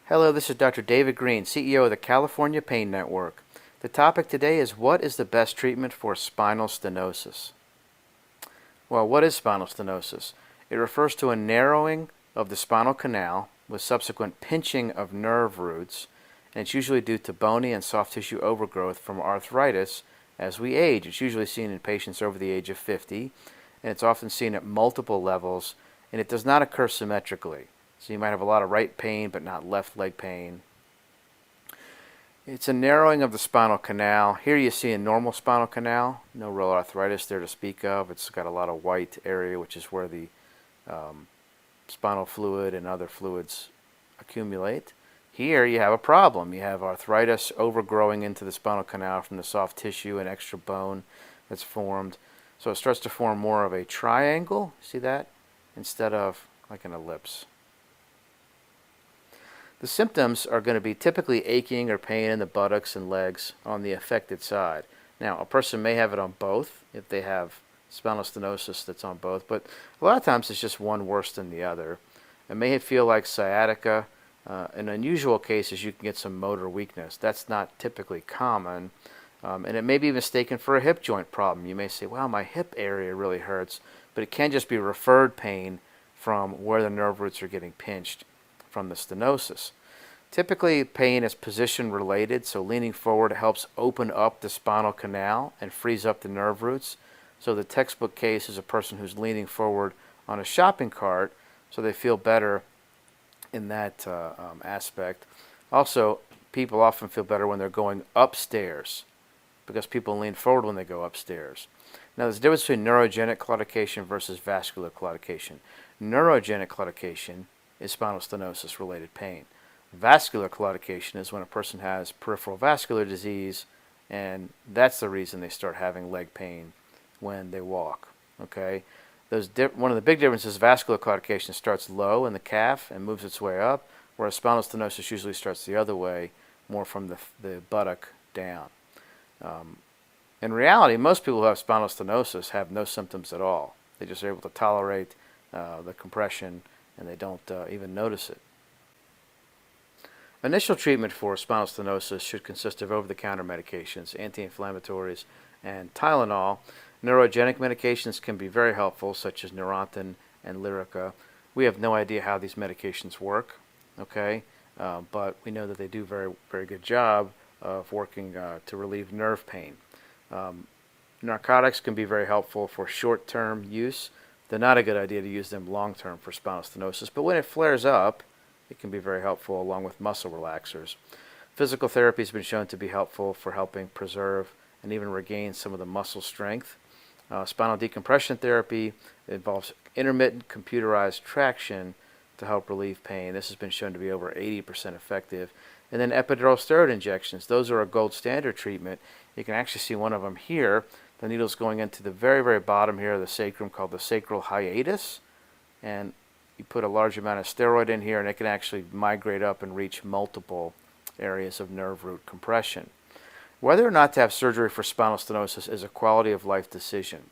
Hello, this is Dr. David Greene, CEO of the California Pain Network. The topic today is what is the best treatment for spinal stenosis? Well, what is spinal stenosis? It refers to a narrowing of the spinal canal with subsequent pinching of nerve roots, and it's usually due to bony and soft tissue overgrowth from arthritis as we age. It's usually seen in patients over the age of 50, and it's often seen at multiple levels, and it does not occur symmetrically. So you might have a lot of right pain but not left leg pain. It's a narrowing of the spinal canal. Here you see a normal spinal canal, no real arthritis there to speak of. It's got a lot of white area, which is where the spinal fluid and other fluids accumulate. Here you have a problem. You have arthritis overgrowing into the spinal canal from the soft tissue and extra bone that's formed. So it starts to form more of a triangle, see that, instead of like an ellipse. The symptoms are going to be typically aching or pain in the buttocks and legs on the affected side. Now, a person may have it on both if they have spinal stenosis that's on both, but a lot of times it's just one worse than the other. It may feel like sciatica. In unusual cases, you can get some motor weakness. That's not typically common, and it may be mistaken for a hip joint problem. You may say, well, my hip area really hurts, but it can just be referred pain from where the nerve roots are getting pinched from the stenosis. Typically, pain is position related, so leaning forward helps open up the spinal canal and frees up the nerve roots. So the textbook case is a person who's leaning forward on a shopping cart, so they feel better in that aspect. Also, people often feel better when they're going upstairs because people lean forward when they go upstairs. Now, there's a difference between neurogenic claudication versus vascular claudication. Neurogenic claudication is spinal stenosis related pain. Vascular claudication is when a person has peripheral vascular disease, and that's the reason they start having leg pain when they walk. Okay, one of the big differences is vascular claudication starts low in the calf and moves its way up, whereas spinal stenosis usually starts the other way, more from the buttock down. In reality, most people who have spinal stenosis have no symptoms at all. They just are able to tolerate the compression, and they don't even notice it. Initial treatment for spinal stenosis should consist of over-the-counter medications, anti-inflammatories, and Tylenol. Neurogenic medications can be very helpful, such as Neurontin and Lyrica. We have no idea how these medications work, okay, but we know that they do a very, very good job of working to relieve nerve pain. Narcotics can be very helpful for short-term use. They're not a good idea to use them long-term for spinal stenosis, but when it flares up, it can be very helpful along with muscle relaxers. Physical therapy has been shown to be helpful for helping preserve and even regain some of the muscle strength. Spinal decompression therapy involves intermittent computerized traction to help relieve pain. This has been shown to be over 80% effective. And then epidural steroid injections. Those are a gold standard treatment. You can actually see one of them here. The needle's going into the very, very bottom here of the sacrum called the sacral hiatus. And you put a large amount of steroid in here and it can actually migrate up and reach multiple areas of nerve root compression. Whether or not to have surgery for spinal stenosis is a quality of life decision.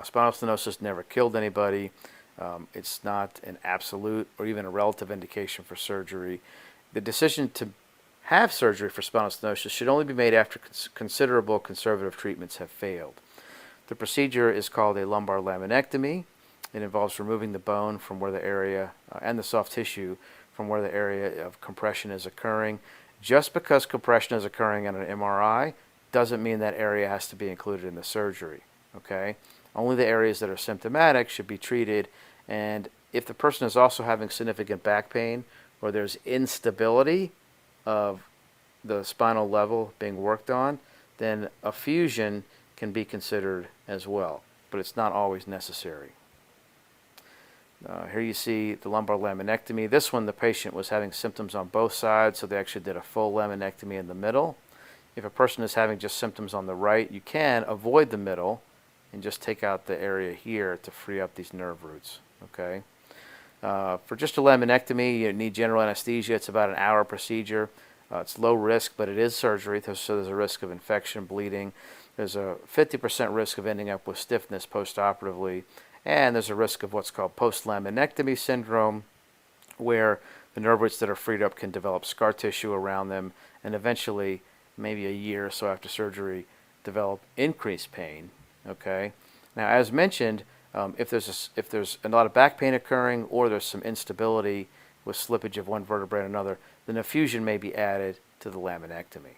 Spinal stenosis never killed anybody. It's not an absolute or even a relative indication for surgery. The decision to have surgery for spinal stenosis should only be made after considerable conservative treatments have failed. The procedure is called a lumbar laminectomy. It involves removing the bone from where the area and the soft tissue from where the area of compression is occurring. Just because compression is occurring on an MRI doesn't mean that area has to be included in the surgery. Okay? Only the areas that are symptomatic should be treated, and if the person is also having significant back pain or there's instability of the spinal level being worked on, then a fusion can be considered as well, but it's not always necessary. Here you see the lumbar laminectomy. This one, the patient was having symptoms on both sides, so they actually did a full laminectomy in the middle. If a person is having just symptoms on the right, you can avoid the middle and just take out the area here to free up these nerve roots. Okay. For just a laminectomy, you need general anesthesia. It's about an hour procedure. It's low risk, but it is surgery, so there's a risk of infection, bleeding. There's a 50% risk of ending up with stiffness post-operatively, and there's a risk of what's called post-laminectomy syndrome, where the nerve roots that are freed up can develop scar tissue around them, and eventually, maybe a year or so after surgery, develop increased pain. Okay. Now, as mentioned, if there's a lot of back pain occurring, or there's some instability with slippage of one vertebrae and another, then a fusion may be added to the laminectomy.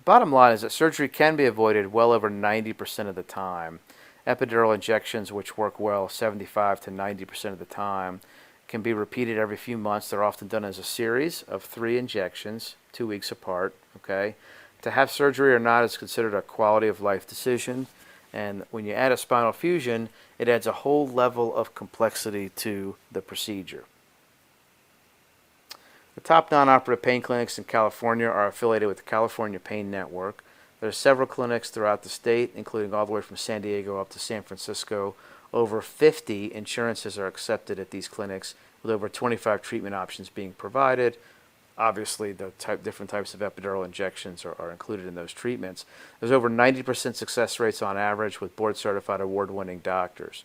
Bottom line is that surgery can be avoided well over 90% of the time. Epidural injections, which work well 75 to 90% of the time, can be repeated every few months. They're often done as a series of 3 injections, 2 weeks apart. Okay, to have surgery or not is considered a quality of life decision, and when you add a spinal fusion, it adds a whole level of complexity to the procedure. The top non-operative pain clinics in California are affiliated with the California Pain Network. There are several clinics throughout the state, including all the way from San Diego up to San Francisco. Over 50 insurances are accepted at these clinics, with over 25 treatment options being provided. Obviously, the different types of epidural injections are included in those treatments. There's over 90% success rates on average with board-certified award-winning doctors.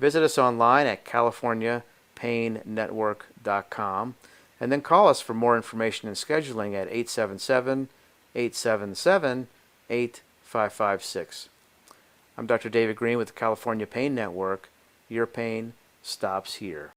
Visit us online at californiapainnetwork.com, and then call us for more information and scheduling at 877-877-8556. I'm Dr. David Greene with the California Pain Network. Your pain stops here.